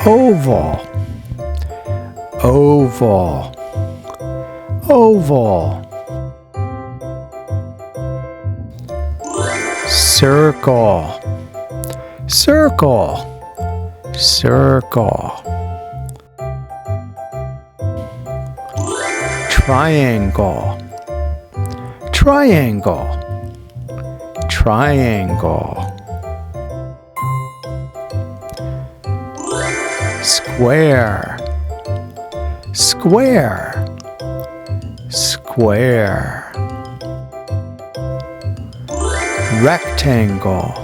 Oval, oval, oval. Circle, circle, circle. Triangle, triangle, triangle. Square, square, square. Rectangle,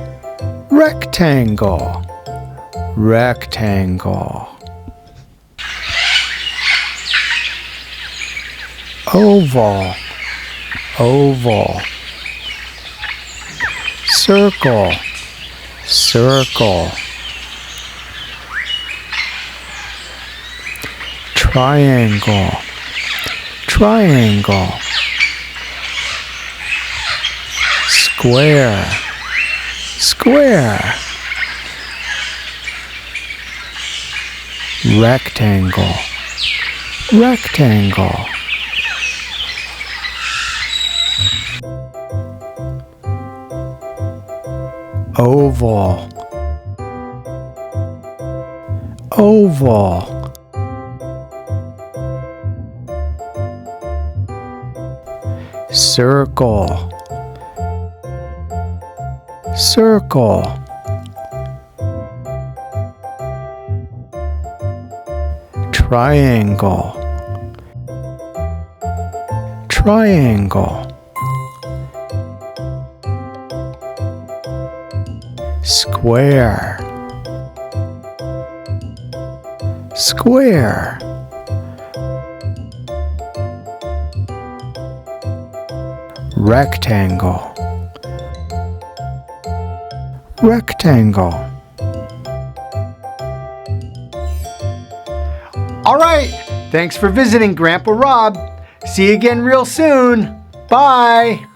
rectangle, rectangle. Oval, oval. Circle, circle. Triangle, triangle. Square, square. Rectangle, rectangle. Oval, oval. Circle, circle. Triangle, triangle. Square, square. Rectangle, rectangle. All right, thanks for visiting Grandpa Rob. See you again real soon. Bye.